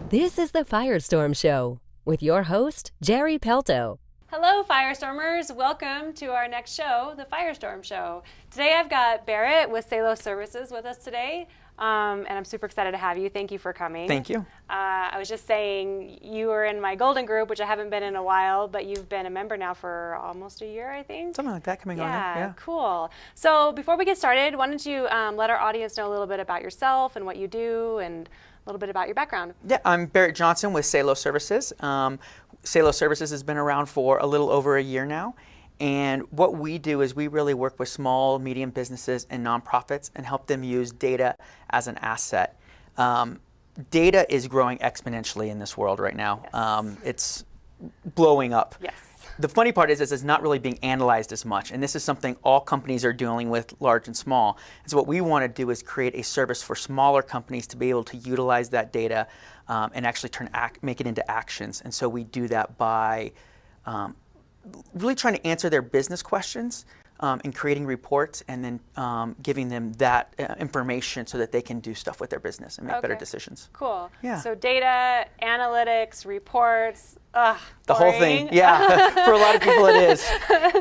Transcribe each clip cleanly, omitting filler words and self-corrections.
This is the Firestorm Show with your host, Jerry Pelto. Hello, Firestormers. Welcome to our next show, the Firestorm Show. Today I've got Barrett with Socialize Services with us today, and I'm super excited to have you. Thank you for coming. Thank you. I was just saying you were in my golden group, which I haven't been in a while, but you've been a member now for almost a year, I think. Something like that coming on. Yeah, cool. So before we get started, why don't you let our audience know a little bit about yourself and what you do and a little bit about your background. Yeah, I'm Barrett Johnson with Socialize Services. Socialize Services has been around for a little over a year now. And what we do is we really work with small, medium businesses and nonprofits and help them use data as an asset. Data is growing exponentially in this world right now. Yes. It's blowing up. Yes. The funny part is it's not really being analyzed as much, and this is something all companies are dealing with, large and small. And so what we want to do is create a service for smaller companies to be able to utilize that data and actually make it into actions. And so we do that by really trying to answer their business questions and creating reports and then giving them that information so that they can do stuff with their business and make better decisions. Cool. Yeah. So data, analytics, reports, the whole thing. Yeah. For a lot of people it is.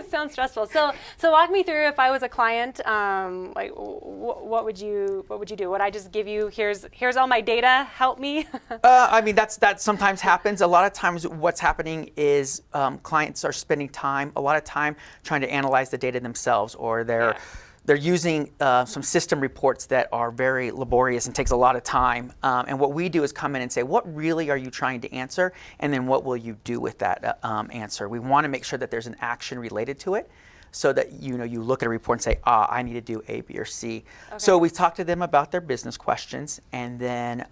Sounds stressful. So walk me through, if I was a client, like what would you do? Would I just give you, here's all my data, help me? I mean, that sometimes happens. A lot of times what's happening is clients are spending a lot of time trying to analyze the data themselves, or they're using some system reports that are very laborious and takes a lot of time. And what we do is come in and say, what really are you trying to answer? And then what will you do with that answer? We want to make sure that there's an action related to it, so that you look at a report and say, I need to do A, B, or C. Okay. So we talk to them about their business questions, and then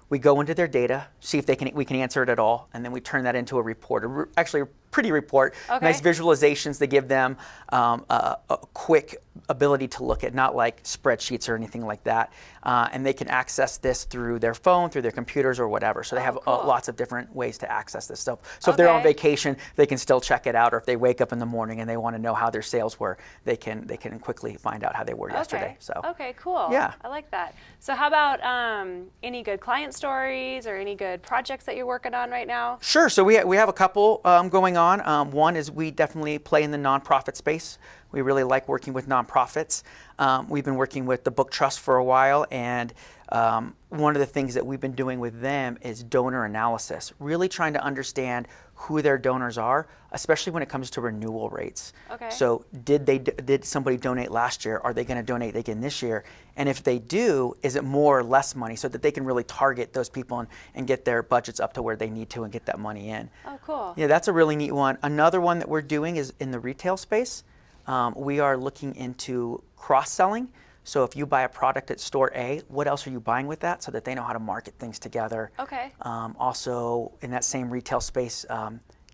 we go into their data, see if we can answer it at all, and then we turn that into a report, actually a pretty report, nice visualizations that give them a quick ability to look at, not like spreadsheets or anything like that. And they can access this through their phone, through their computers, or whatever. So they have lots of different ways to access this stuff. So if they're on vacation, they can still check it out, or if they wake up in the morning and they want to know how their sales were, they can quickly find out how they were yesterday. So okay, cool. Yeah. I like that. So how about any good client stories or any good projects that you're working on right now? Sure. So we have a couple going on. One is we definitely play in the nonprofit space. We really like working with nonprofits. We've been working with the Book Trust for a while, and one of the things that we've been doing with them is donor analysis, really trying to understand who their donors are, especially when it comes to renewal rates. Okay. So did somebody donate last year? Are they going to donate again this year? And if they do, is it more or less money, so that they can really target those people and get their budgets up to where they need to and get that money in. Oh, cool. Yeah, that's a really neat one. Another one that we're doing is in the retail space. We are looking into cross-selling. So if you buy a product at store A, what else are you buying with that, so that they know how to market things together. Okay. Also, in that same retail space,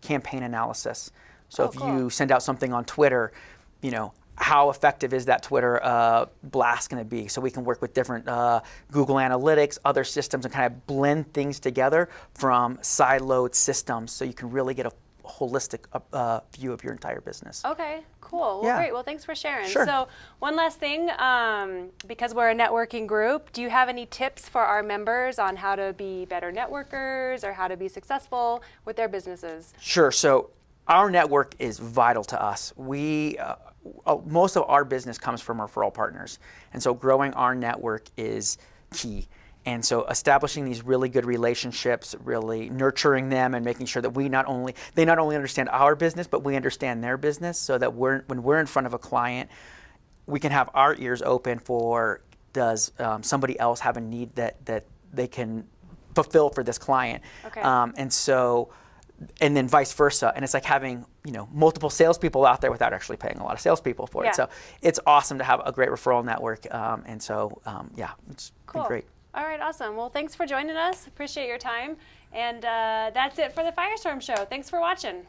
campaign analysis. So if cool. you send out something on Twitter, how effective is that Twitter blast going to be? So we can work with different Google Analytics, other systems, and kind of blend things together from siloed systems, so you can really get a holistic view of your entire business. Okay, cool. Well, great. Well, thanks for sharing. Sure. So one last thing, because we're a networking group, do you have any tips for our members on how to be better networkers or how to be successful with their businesses? Sure. So our network is vital to us. Most of our business comes from referral partners, and so growing our network is key. And so establishing these really good relationships, really nurturing them, and making sure that they not only understand our business, but we understand their business, so that when we're in front of a client, we can have our ears open for, does somebody else have a need that they can fulfill for this client? Okay. And then vice versa. And it's like having multiple salespeople out there without actually paying a lot of salespeople for it. So it's awesome to have a great referral network. It's been great. All right, awesome. Well, thanks for joining us. Appreciate your time. And that's it for the Firestorm Show. Thanks for watching.